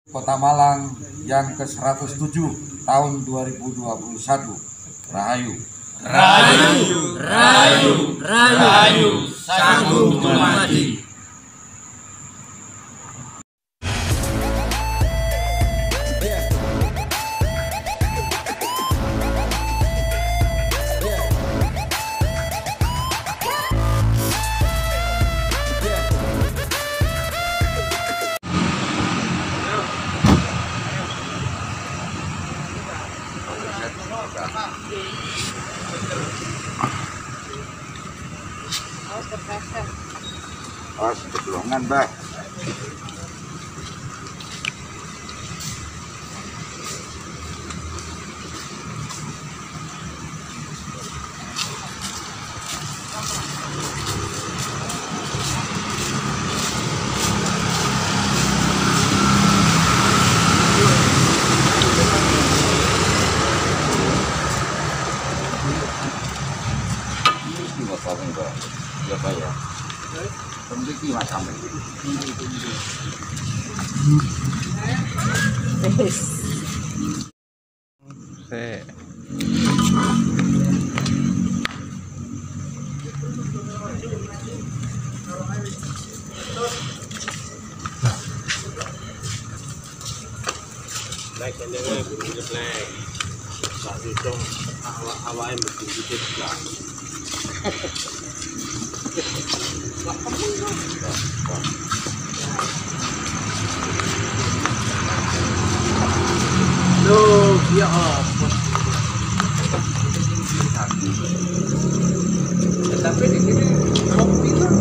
Kota Malang yang ke-107 tahun 2021. Rahayu. Rahayu, rahayu, rahayu, sanggup mati. Oh, keblongan, Mbak. Ya, Pak ya. Memiliki macam ini. Like and then we will play. But we don't how I'm looking to get that. No, dia tapi di sini kopi lah.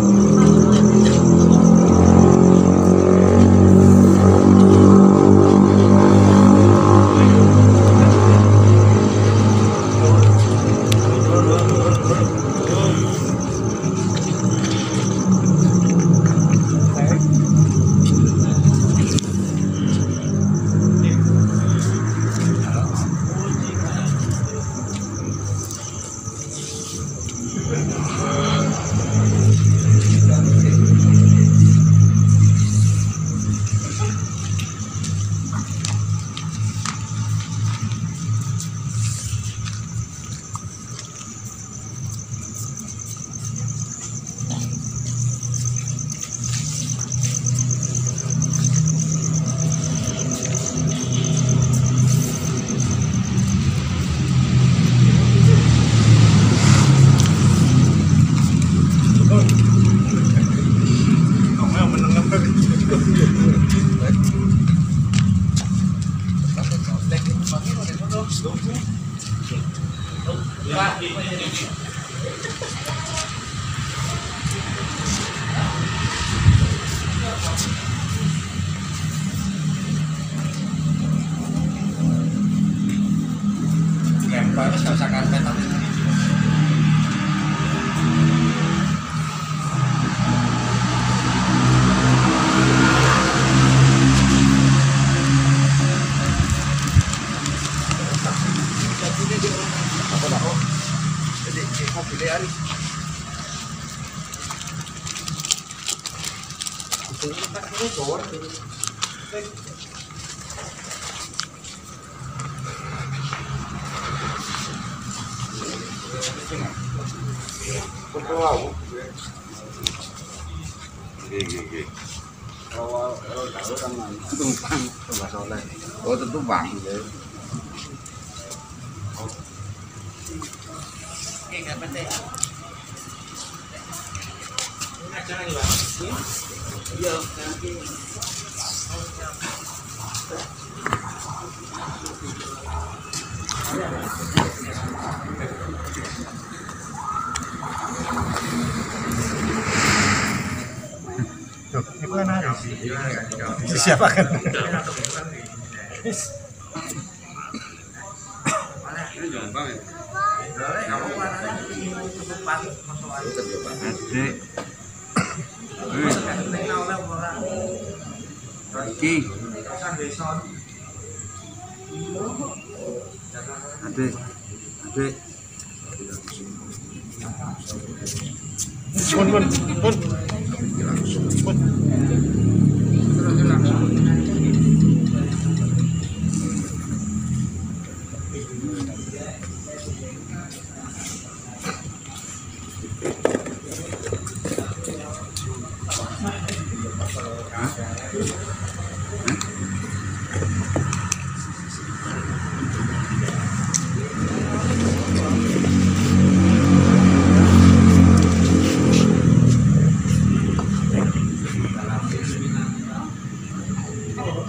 Lempar nggak usah karpet tapi Oh, tentu bang. Siapa kan? Adik. Pun.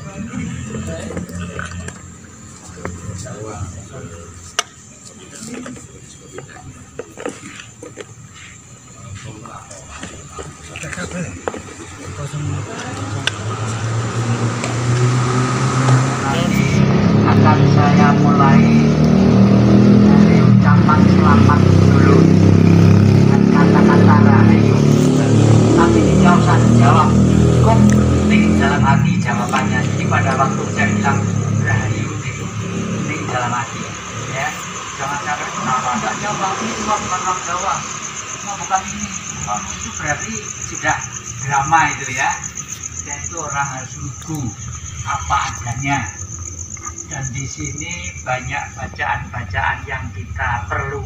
Akan saya mulai dari ucapan selamat dulu dengan kata-kata rahayu. Tapi tidak usah dijawab, kok ini dalam hati jawabannya. Jadi pada waktu saya bilang rahayu itu ini dalam hati, ya. Jangan sampai kenapa nggak jawab, ini cuma bukan orang Jawa, cuma bukan ini. Oh, itu berarti sudah drama itu ya. Dan itu orang harus lugu apa adanya. Dan di sini banyak bacaan-bacaan yang kita perlu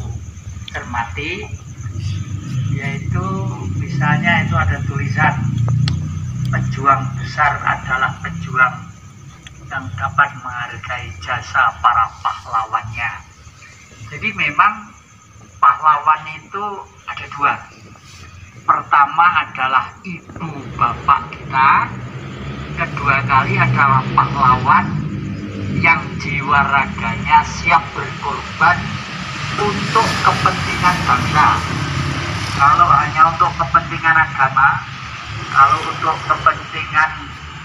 cermati, yaitu misalnya itu ada tulisan pejuang besar adalah pejuang yang dapat menghargai jasa para pahlawannya. Jadi memang pahlawan itu ada dua. Pertama adalah ibu bapak kita, kedua kali adalah pahlawan yang jiwa raganya siap berkorban untuk kepentingan bangsa. Kalau hanya untuk kepentingan agama, kalau untuk kepentingan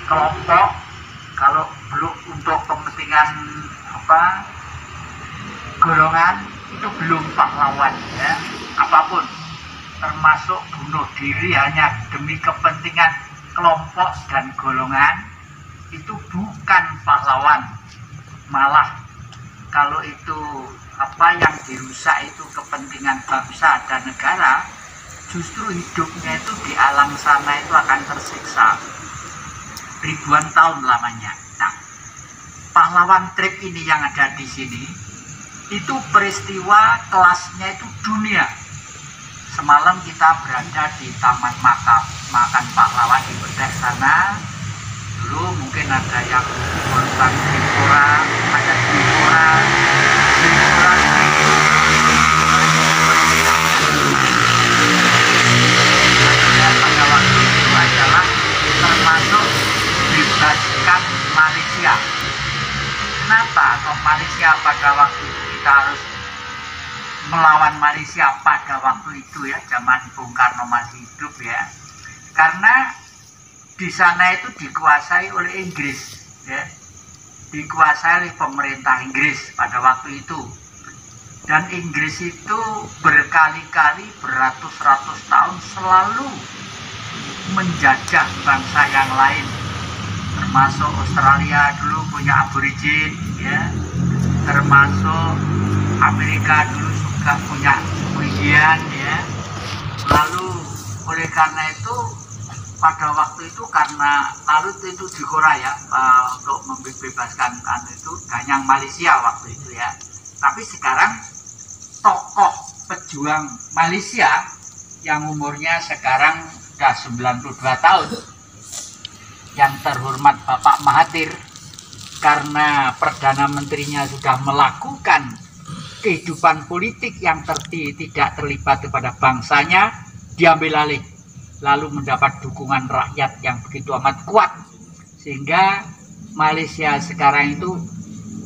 kelompok, kalau belum untuk kepentingan golongan, itu belum pahlawan ya. Apapun, termasuk bunuh diri hanya demi kepentingan kelompok dan golongan, itu bukan pahlawan. Malah kalau itu yang dirusak itu kepentingan bangsa dan negara, justru hidupnya itu di alam sana itu akan tersiksa ribuan tahun lamanya. Nah, pahlawan trip ini yang ada di sini itu peristiwa kelasnya itu dunia. Semalam kita berada di Taman Makan Pahlawan di Bedek sana. Dulu mungkin ada yang korban Tripura, ada Tripura pada waktu itu adalah termasuk bebaskan Malaysia. Kenapa kok Malaysia pada waktu itu kita harus melawan Malaysia pada waktu itu ya, zaman Bung Karno masih hidup ya? Karena di sana itu dikuasai oleh Inggris ya, dikuasai oleh pemerintah Inggris pada waktu itu. Dan Inggris itu berkali-kali beratus-ratus tahun selalu menjajah bangsa yang lain, termasuk Australia dulu punya aborigin ya, termasuk Amerika dulu juga punya Indian ya. Lalu oleh karena itu pada waktu itu, karena lalu itu di Korea untuk membebaskan itu Ganyang Malaysia waktu itu ya. Tapi sekarang tokoh pejuang Malaysia yang umurnya sekarang sudah 92 tahun, yang terhormat Bapak Mahathir, karena Perdana Menterinya sudah melakukan kehidupan politik yang tidak terlibat kepada bangsanya, diambil alih, lalu mendapat dukungan rakyat yang begitu amat kuat, sehingga Malaysia sekarang itu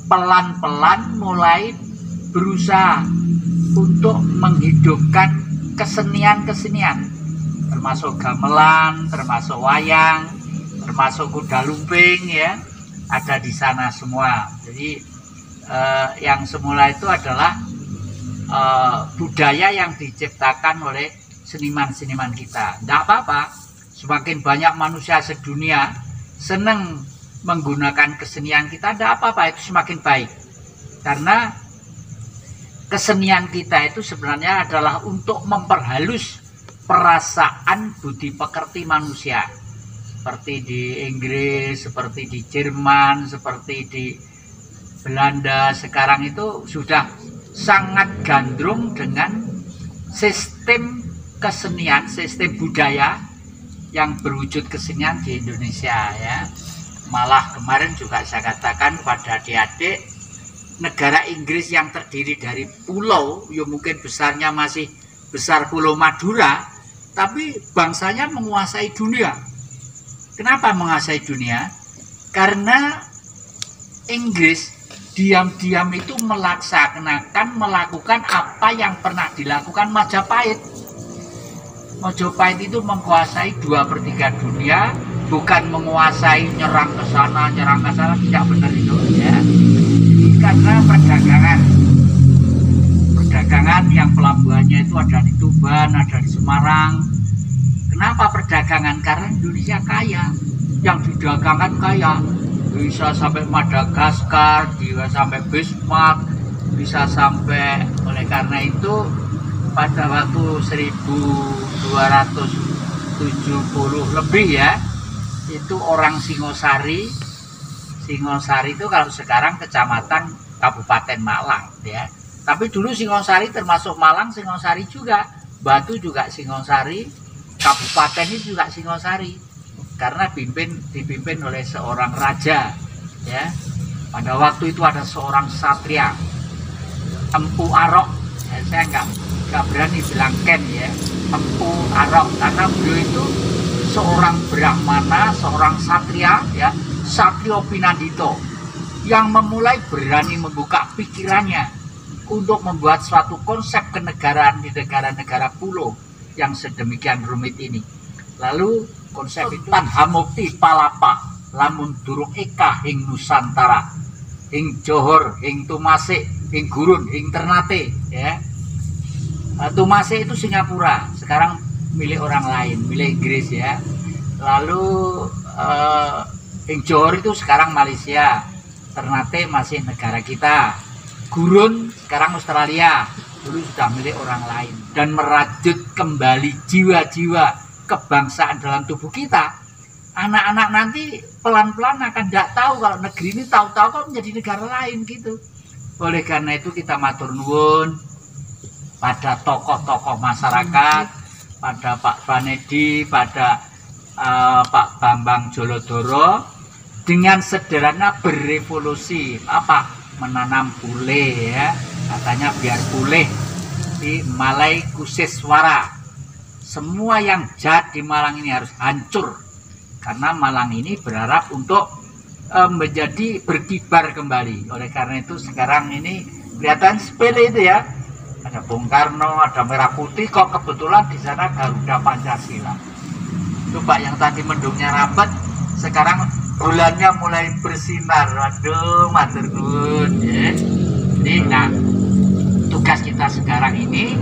pelan-pelan mulai berusaha untuk menghidupkan kesenian-kesenian, termasuk gamelan, termasuk wayang, termasuk kuda lumping ya, ada di sana semua. Jadi yang semula itu adalah budaya yang diciptakan oleh seniman-seniman kita. Tidak apa-apa, semakin banyak manusia sedunia senang menggunakan kesenian kita, tidak apa-apa, itu semakin baik. Karena kesenian kita itu sebenarnya adalah untuk memperhalus perasaan budi pekerti manusia. Seperti di Inggris, seperti di Jerman, seperti di Belanda, sekarang itu sudah sangat gandrung dengan sistem kesenian, sistem budaya yang berwujud kesenian di Indonesia ya. Malah kemarin juga saya katakan pada adik-adik, negara Inggris yang terdiri dari pulau, ya mungkin besarnya masih besar Pulau Madura, tapi bangsanya menguasai dunia. Kenapa menguasai dunia? Karena Inggris diam-diam itu melakukan apa yang pernah dilakukan Majapahit. Majapahit itu menguasai 2/3 dunia, bukan menguasai nyerang ke sana, tidak benar itu ya. Ini karena perdagangan yang pelabuhannya itu ada di Tuban, ada di Semarang. Kenapa perdagangan? Karena Indonesia kaya, yang didagangkan kaya. Bisa sampai Madagaskar, bisa sampai Bismarck, bisa sampai, oleh karena itu pada waktu 1270 lebih ya, itu orang Singosari itu kalau sekarang kecamatan Kabupaten Malang ya. Tapi dulu Singosari termasuk Malang, Singosari juga, Batu juga Singosari, kabupaten ini juga Singosari. Karena dipimpin oleh seorang raja ya. Pada waktu itu ada seorang satria Empu Arok ya, saya nggak berani bilang Ken ya, Empu Arok, karena beliau itu seorang brahmana, seorang satria ya, Satrio Pinandito, yang memulai berani membuka pikirannya untuk membuat suatu konsep kenegaraan di negara-negara pulau yang sedemikian rumit ini. Lalu konsep itu tan hamukti palapa lamun durung eka hing Nusantara, hing Johor, hing Tumase, hing Gurun, hing Ternate ya. Tumase itu Singapura, sekarang milik orang lain, milik Inggris ya. Lalu hing Johor itu sekarang Malaysia, Ternate masih negara kita, Gurun sekarang Australia, dulu sudah milik orang lain. Dan merajut kembali jiwa-jiwa kebangsaan dalam tubuh kita, anak-anak nanti pelan-pelan akan tidak tahu kalau negeri ini, tahu-tahu kalau menjadi negara lain gitu. Oleh karena itu kita matur nuwun pada tokoh-tokoh masyarakat, pada Pak Banedi, pada Pak Bambang Jolodoro, dengan sederhana berevolusi, menanam pule ya, katanya biar pulih di Malai Kuseswara. Semua yang jahat di Malang ini harus hancur, karena Malang ini berharap untuk menjadi berkibar kembali. Oleh karena itu sekarang ini kelihatan sepele itu ya, ada Bung Karno, ada merah putih, kok kebetulan di sana Garuda Pancasila. Coba yang tadi mendungnya rapat, sekarang bulannya mulai bersinar. Waduh, matur nuwun ya. Jadi, nah, tugas kita sekarang ini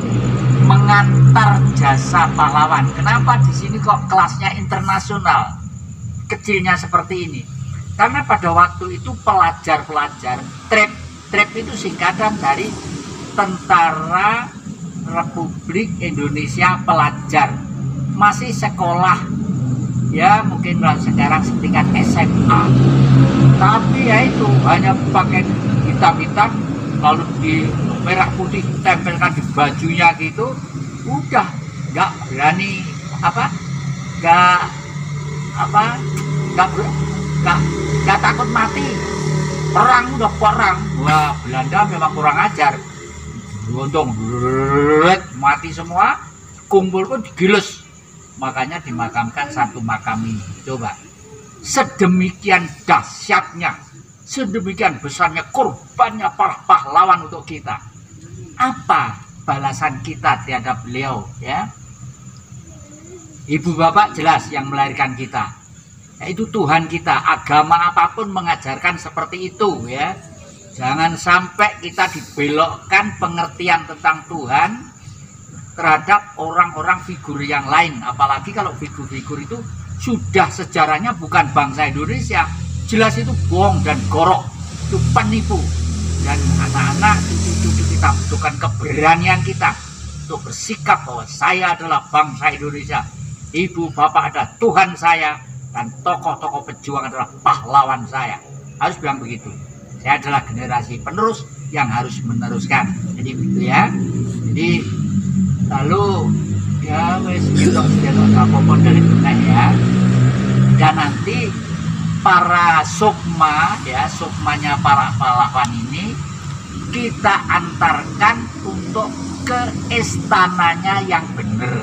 mengantar jasa pahlawan. Kenapa di sini kok kelasnya internasional? Kecilnya seperti ini. Karena pada waktu itu pelajar-pelajar, TREP itu singkatan dari Tentara Republik Indonesia Pelajar. Masih sekolah. Ya, mungkin sekarang setingkat SMA. Tapi ya itu hanya pakai hitam-hitam, lalu di merah putih tempelkan di bajunya gitu, udah nggak berani nggak takut mati. Perang udah perang, wah Belanda memang kurang ajar. Untung mati semua, kumpul pun digilus, makanya dimakamkan satu makam ini. Coba sedemikian dahsyatnya, sedemikian besarnya korbannya para pahlawan untuk kita. Apa balasan kita terhadap beliau ya? Ibu bapak jelas yang melahirkan kita, yaitu Tuhan kita. Agama apapun mengajarkan seperti itu ya. Jangan sampai kita dibelokkan pengertian tentang Tuhan terhadap orang-orang figur yang lain. Apalagi kalau figur-figur itu sudah sejarahnya bukan bangsa Indonesia, jelas itu bohong dan gorok, itu penipu. Dan anak-anak cucu-cucu kita butuhkan keberanian kita untuk bersikap bahwa saya adalah bangsa Indonesia, ibu bapak adalah Tuhan saya, dan tokoh-tokoh pejuang adalah pahlawan saya. Harus bilang begitu. Saya adalah generasi penerus yang harus meneruskan. Jadi begitu ya. Jadi lalu ya wes kita apa-apa dari benar ya. Dan nanti para sukma ya, sukmanya para pahlawan ini kita antarkan untuk ke istananya yang benar.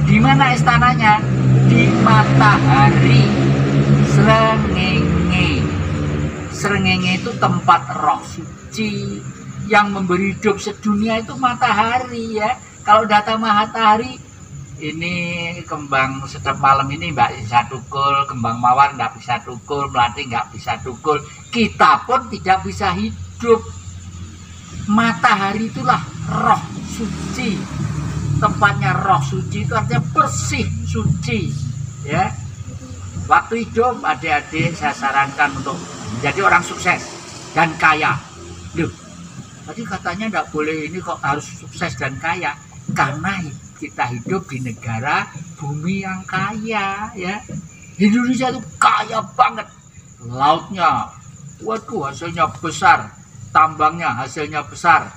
Di mana istananya? Di Matahari Srengenge. Srengenge itu tempat roh suci. Yang memberi hidup sedunia itu matahari ya. Kalau datang matahari, ini kembang sedap malam ini Mbak bisa tukul, kembang mawar nggak bisa tukul, melati nggak bisa tukul, kita pun tidak bisa hidup. Matahari itulah roh suci. Tempatnya roh suci itu artinya bersih, suci ya. Waktu hidup adik-adik saya sarankan untuk menjadi orang sukses dan kaya. Loh, tadi katanya nggak boleh ini kok harus sukses dan kaya. Karena kita hidup di negara bumi yang kaya ya. Indonesia itu kaya banget. Lautnya, waduh hasilnya besar. Tambangnya hasilnya besar.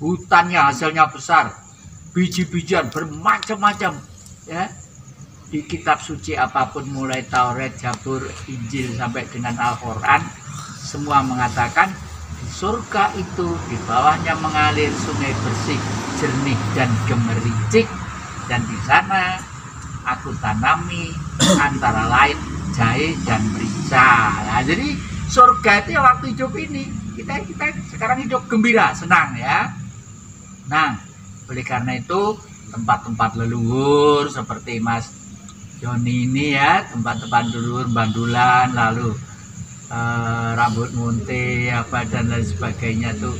Hutannya hasilnya besar. Biji-bijian bermacam-macam ya. Di kitab suci apapun mulai Taurat, Zabur, Injil sampai dengan Al-Quran, semua mengatakan di surga itu di bawahnya mengalir sungai bersih, jernih dan gemericik, dan di sana aku tanami antara lain jahe dan merica. Nah, jadi surga itu ya waktu hidup ini kita sekarang hidup gembira, senang ya. Nah, oleh karena itu tempat-tempat leluhur seperti Mas Joni ini ya, tempat-tempat leluhur Bandulan, lalu rambut munte apa dan lain sebagainya tuh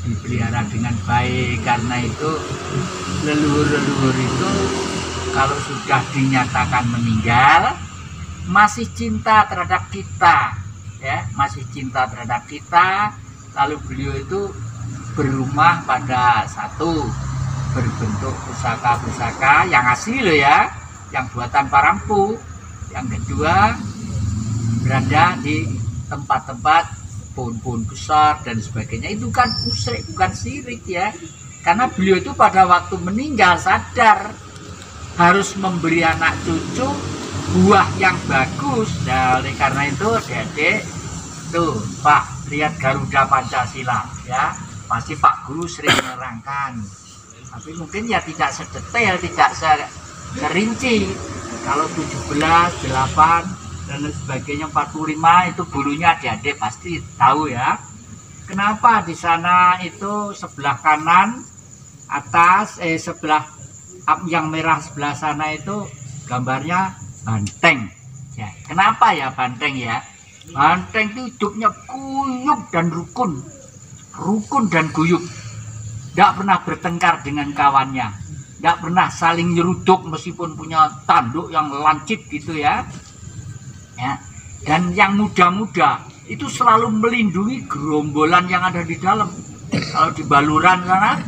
dipelihara dengan baik. Karena itu leluhur-leluhur itu kalau sudah dinyatakan meninggal masih cinta terhadap kita ya, masih cinta terhadap kita. Lalu beliau itu berumah pada satu berbentuk pusaka-pusaka yang asli loh ya, yang buatan Parampu. Yang kedua berada di tempat-tempat pohon-pohon besar dan sebagainya. Itu kan musyrik, bukan syirik ya. Karena beliau itu pada waktu meninggal sadar harus memberi anak cucu buah yang bagus. Nah, oleh karena itu adik-adik tuh Pak lihat Garuda Pancasila ya, pasti Pak Guru sering menerangkan, tapi mungkin ya tidak sedetail, tidak serinci. Kalau 17, 8 dan lain sebagainya, 45 itu bulunya adik-adik pasti tahu ya. Kenapa di sana itu sebelah kanan atas sebelah yang merah sebelah sana itu gambarnya banteng ya. Kenapa ya banteng ya? Banteng itu hidupnya guyup dan rukun dan guyup, tidak pernah bertengkar dengan kawannya, tidak pernah saling nyeruduk meskipun punya tanduk yang lancip gitu ya. Dan yang muda-muda itu selalu melindungi gerombolan yang ada di dalam. Kalau di Baluran sana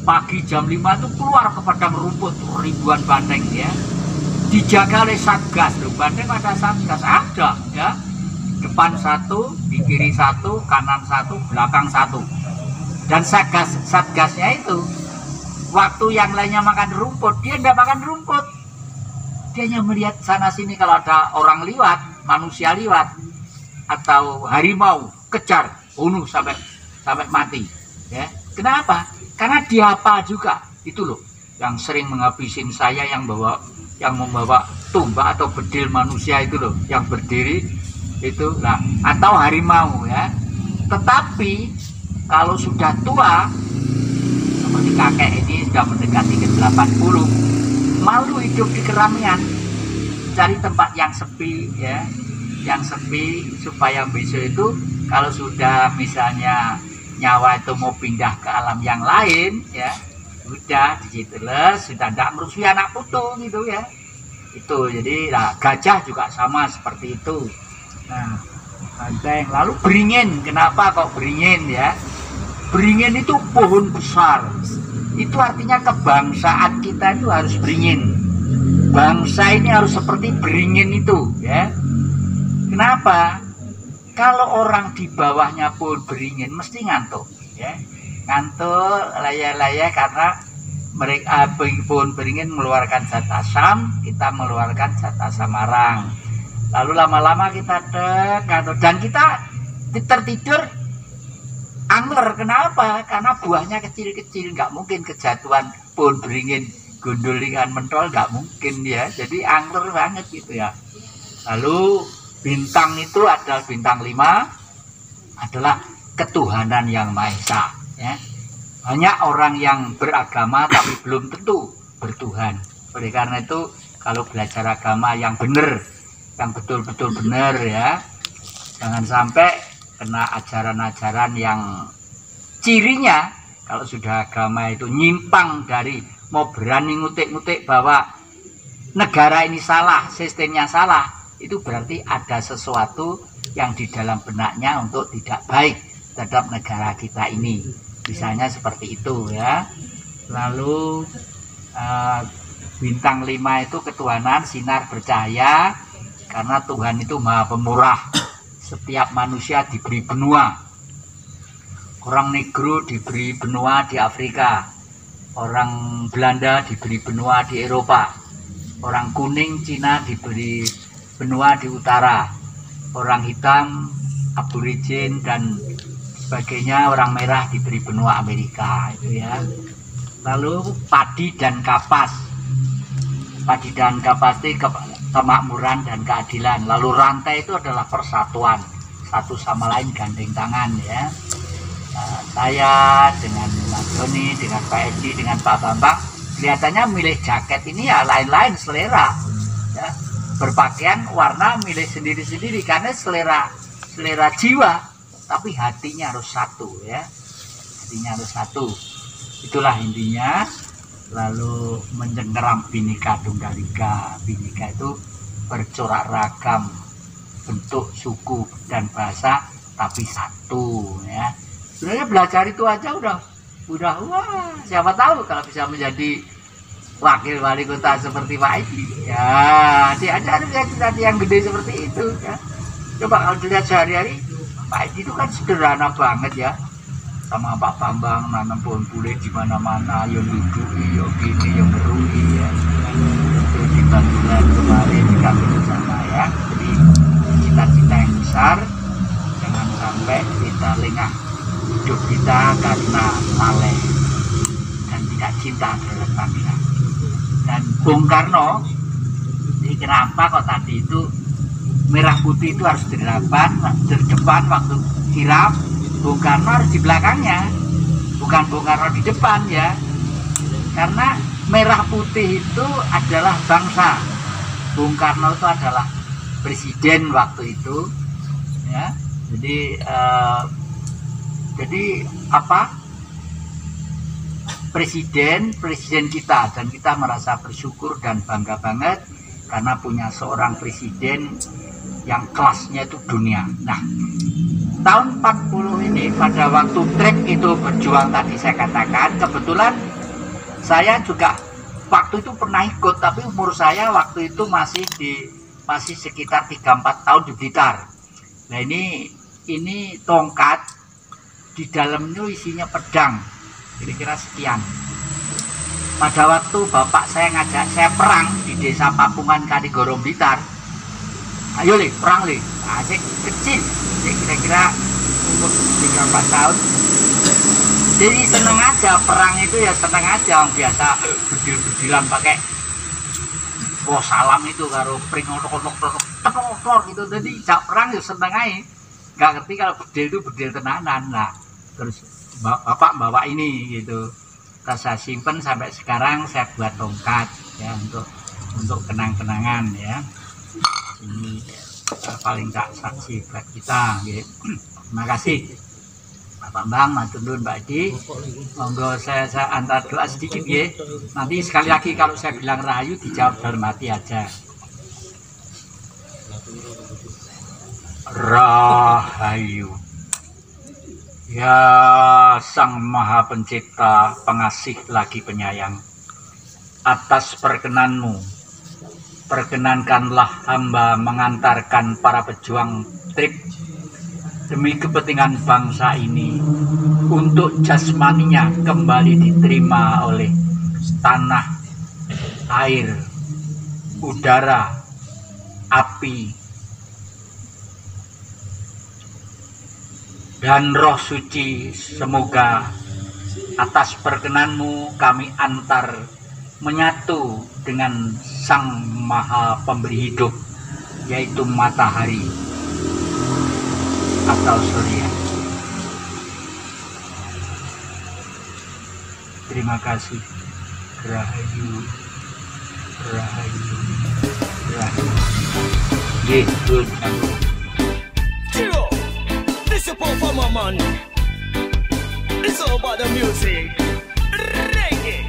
pagi jam 5 itu keluar ke padang rumput ribuan banteng ya, dijaga oleh satgas. Loh, banteng ada satgas, ada ya, depan satu, di kiri satu, kanan satu, belakang satu. Dan satgasnya itu waktu yang lainnya makan rumput, dia tidak makan rumput, dia hanya melihat sana sini. Kalau ada orang liwat, manusia liwat atau harimau, kejar, bunuh sampai mati ya. Kenapa? Karena dia apa juga itu loh yang sering menghabisin saya, yang membawa tumbak atau bedil manusia itu loh yang berdiri itu lah, atau harimau ya. Tetapi kalau sudah tua seperti kakek ini sudah mendekati ke 80, malu hidup di keramaian, cari tempat yang sepi ya, yang sepi supaya besok itu kalau sudah misalnya nyawa itu mau pindah ke alam yang lain ya, udah di situ sudah tidak merusui anak putu gitu ya. Itu jadi lah, gajah juga sama seperti itu. Nah, banteng. Lalu beringin, kenapa kok beringin ya? Beringin itu pohon besar. Itu artinya kebangsaan kita itu harus beringin. Bangsa ini harus seperti beringin itu ya. Kenapa? Kalau orang di bawahnya pohon beringin mesti ngantuk ya. Ngantuk, laya-laya karena mereka pohon beringin mengeluarkan zat asam, kita mengeluarkan zat asam arang. Lalu lama-lama kita ngantuk dan kita tertidur angler. Kenapa? Karena buahnya kecil-kecil, nggak mungkin kejatuhan pohon beringin gondol ikan mentol, nggak mungkin ya. Jadi angler banget gitu ya. Lalu Bintang itu adalah bintang 5 adalah ketuhanan yang Maha Esa. Ya. Banyak orang yang beragama tapi belum tentu bertuhan. Oleh karena itu kalau belajar agama yang benar, yang betul-betul benar ya, jangan sampai kena ajaran-ajaran yang cirinya kalau sudah agama itu nyimpang dari, mau berani ngutik-ngutik bahwa negara ini salah, sistemnya salah, itu berarti ada sesuatu yang di dalam benaknya untuk tidak baik terhadap negara kita ini. Misalnya seperti itu ya. Lalu bintang 5 itu ketuhanan, sinar bercahaya, karena Tuhan itu Maha Pemurah. Setiap manusia diberi benua. Orang Negro diberi benua di Afrika, orang Belanda diberi benua di Eropa, orang kuning Cina diberi benua di utara, orang hitam aborigin dan sebagainya, orang merah diberi benua Amerika, itu ya. Lalu padi dan kapas. Padi dan kapas itu kemakmuran dan keadilan. Lalu rantai itu adalah persatuan, satu sama lain gandeng tangan ya. Saya dengan Mas Doni, dengan Pak Edi, dengan Pak Bambang kelihatannya milih jaket ini ya lain-lain selera ya. Berpakaian warna milih sendiri-sendiri karena selera jiwa, tapi hatinya harus satu ya, hatinya harus satu, itulah intinya. Lalu mencengkeram Bhinneka Tunggal Ika. Bhinneka itu bercorak ragam bentuk, suku dan bahasa tapi satu ya. Sebenarnya belajar itu aja udah wah, siapa tahu kalau bisa menjadi wakil wali kota seperti Pak Edi ya, diajarin tadi yang gede seperti itu ya. Coba kalau dilihat sehari-hari Pak Edi itu kan sederhana banget ya, sama Pak Bambang nanam pohon bule di mana-mana, yang duduk, yang gini, yang merui ya. Terus di Bantulan kemarin di kami bersama ya. Jadi cita-cita yang besar, jangan sampai kita lengah hidup kita karena lalai dan tidak cinta terhadap bangsa. Dan Bung Karno, ini kenapa kok tadi itu merah putih itu harus di depan waktu kirap, Bung Karno harus di belakangnya, bukan Bung Karno di depan ya, karena merah putih itu adalah bangsa, Bung Karno itu adalah presiden waktu itu ya. Jadi apa, presiden kita, dan kita merasa bersyukur dan bangga banget karena punya seorang presiden yang kelasnya itu dunia. Nah, tahun 40 ini pada waktu trek itu berjuang tadi saya katakan, kebetulan saya juga waktu itu pernah ikut, tapi umur saya waktu itu masih sekitar 3-4 tahun di Blitar. Nah ini tongkat, di dalamnya isinya pedang, kira-kira sekian. Pada waktu bapak saya ngajak saya perang di desa Papungan Kaligoro Blitar, ayo li perang li, asik kecil, kira-kira umur 3-4 tahun. Jadi seneng aja perang itu ya, seneng aja, orang biasa bedil-bedilan pakai salam itu karo pring-onok-onok gitu. Jadi jak perang ya seneng aja, nggak ngerti kalau bedil itu bedil tenanan lah. Terus bapak bawa ini gitu, saya simpen sampai sekarang, saya buat tongkat ya untuk kenang-kenangan ya. Ini paling tak saksi buat kita gitu. Terima kasih Pak Bambang, matur nuwun Mbak Edi. Monggo saya antar doa sedikit ya. Nanti sekali lagi kalau saya bilang rahayu dijawab dalam hati aja. Rahayu. Ya Sang Maha Pencipta, pengasih lagi penyayang, atas perkenanmu, perkenankanlah hamba mengantarkan para pejuang trip demi kepentingan bangsa ini, untuk jasmaninya kembali diterima oleh tanah, air, udara, api, dan roh suci. Semoga atas perkenanmu kami antar menyatu dengan Sang Maha Pemberi Hidup, yaitu matahari atau surya. Terima kasih. Rahayu, rahayu, rahayu. Gitu, Cheer up! This is for my man. It's all about the music. Reggae.